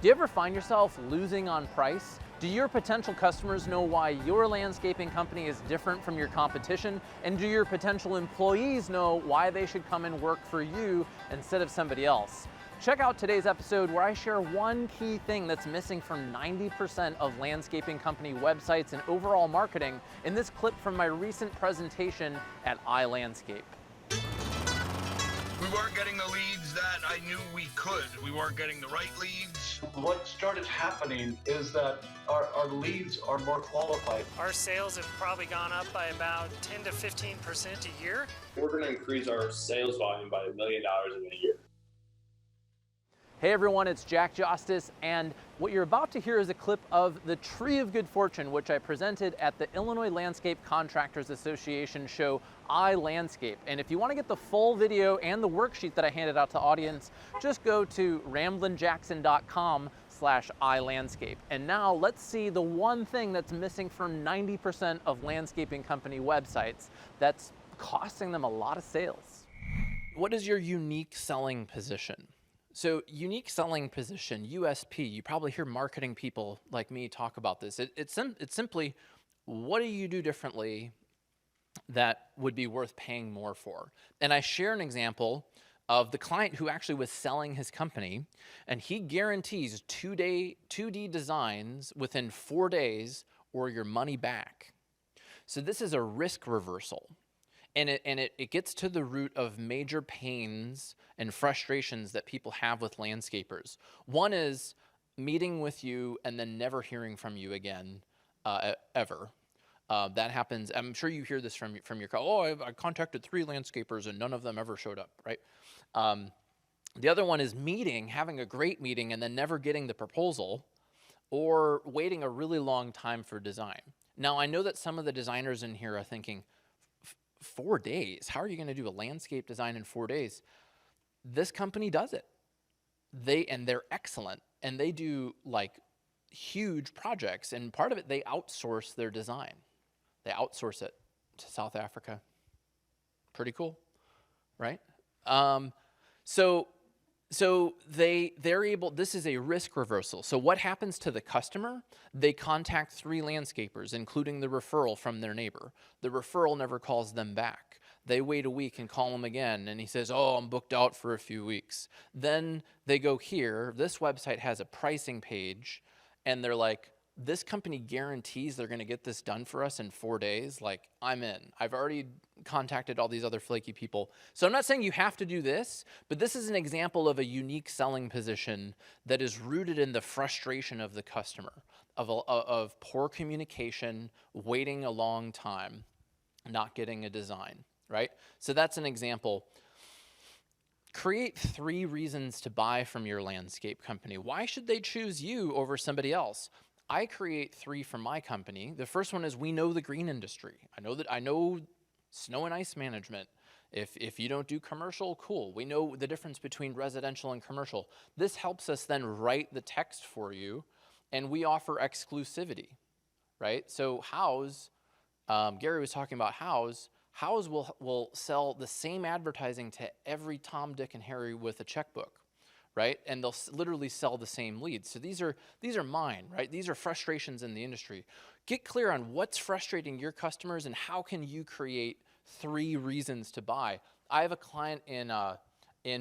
Do you ever find yourself losing on price? Do your potential customers know why your landscaping company is different from your competition? And do your potential employees know why they should come and work for you instead of somebody else? Check out today's episode where I share one key thing that's missing from 90% of landscaping company websites and overall marketing in this clip from my recent presentation at iLandscape. We weren't getting the leads that I knew we could. We weren't getting the right leads. What started happening is that our leads are more qualified. Our sales have probably gone up by about 10 to 15% a year. We're going to increase our sales volume by $1 million in a year. Hey everyone, it's Jostes, and what you're about to hear is a clip of the Tree of Good Fortune, which I presented at the Illinois Landscape Contractors Association show iLandscape. And if you want to get the full video and the worksheet that I handed out to the audience, just go to ramblinjackson.com/iLandscape. And now let's see the one thing that's missing from 90% of landscaping company websites that's costing them a lot of sales. What is your unique selling position? So unique selling position, USP, you probably hear marketing people like me talk about this. It's simply, what do you do differently that would be worth paying more for? And I share an example of the client who actually was selling his company, and he guarantees 2D designs within 4 days or your money back. So this is a risk reversal. And it gets to the root of major pains and frustrations that people have with landscapers. One is meeting with you and then never hearing from you again, ever. That happens. I'm sure you hear this from your call. Oh, I contacted 3 landscapers and none of them ever showed up, right? The other one is having a great meeting and then never getting the proposal, or waiting a really long time for design. Now, I know that some of the designers in here are thinking, 4 days? How are you going to do a landscape design in 4 days? This company does it. They're excellent, and they do like huge projects, and part of it, they outsource their design. They outsource it to South Africa. Pretty cool, right? So they're able, this is a risk reversal. So what happens to the customer? They contact 3 landscapers, including the referral from their neighbor. The referral never calls them back. They wait a week and call him again, and he says, oh, I'm booked out for a few weeks. Then they go here, this website has a pricing page, and they're like, this company guarantees they're gonna get this done for us in 4 days. Like, I'm in. I've already contacted all these other flaky people. So I'm not saying you have to do this, but this is an example of a unique selling position that is rooted in the frustration of the customer, of poor communication, waiting a long time, not getting a design, right? So that's an example. Create 3 reasons to buy from your landscape company. Why should they choose you over somebody else? I create 3 for my company. The first one is, we know the green industry. I know snow and ice management. If you don't do commercial, cool. We know the difference between residential and commercial. This helps us then write the text for you, and we offer exclusivity, right? So House, Gary was talking about House will sell the same advertising to every Tom, Dick, and Harry with a checkbook, right? And they'll literally sell the same leads. So these are mine, right? These are frustrations in the industry. Get clear on what's frustrating your customers and how can you create 3 reasons to buy. I have a client in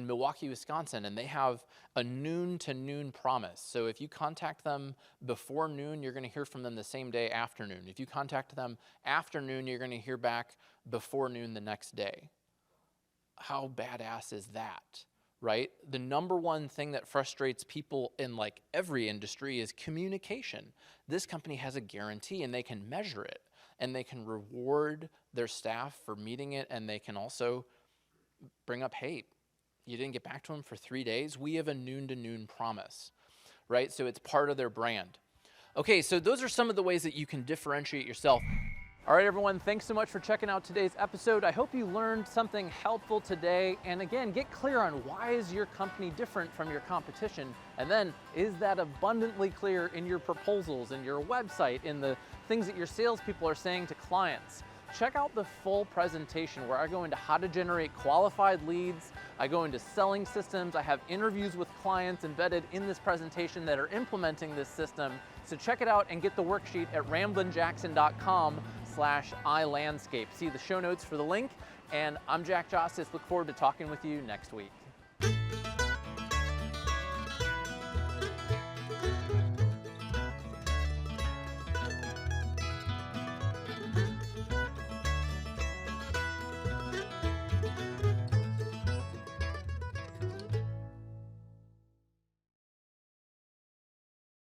Milwaukee, Wisconsin, and they have a noon to noon promise. So if you contact them before noon, you're gonna hear from them the same day afternoon. If you contact them afternoon, you're gonna hear back before noon the next day. How badass is that? Right? The number one thing that frustrates people in like every industry is communication. This company has a guarantee and they can measure it, and they can reward their staff for meeting it, and they can also bring up, hey, you didn't get back to them for 3 days? We have a noon to noon promise, right? So it's part of their brand. Okay, so those are some of the ways that you can differentiate yourself. All right, everyone, thanks so much for checking out today's episode. I hope you learned something helpful today. And again, get clear on why is your company different from your competition? And then, is that abundantly clear in your proposals, in your website, in the things that your salespeople are saying to clients? Check out the full presentation where I go into how to generate qualified leads, I go into selling systems. I have interviews with clients embedded in this presentation that are implementing this system. So check it out and get the worksheet at ramblinjackson.com/ilandscape. See the show notes for the link. And I'm Jack Jostes. Look forward to talking with you next week.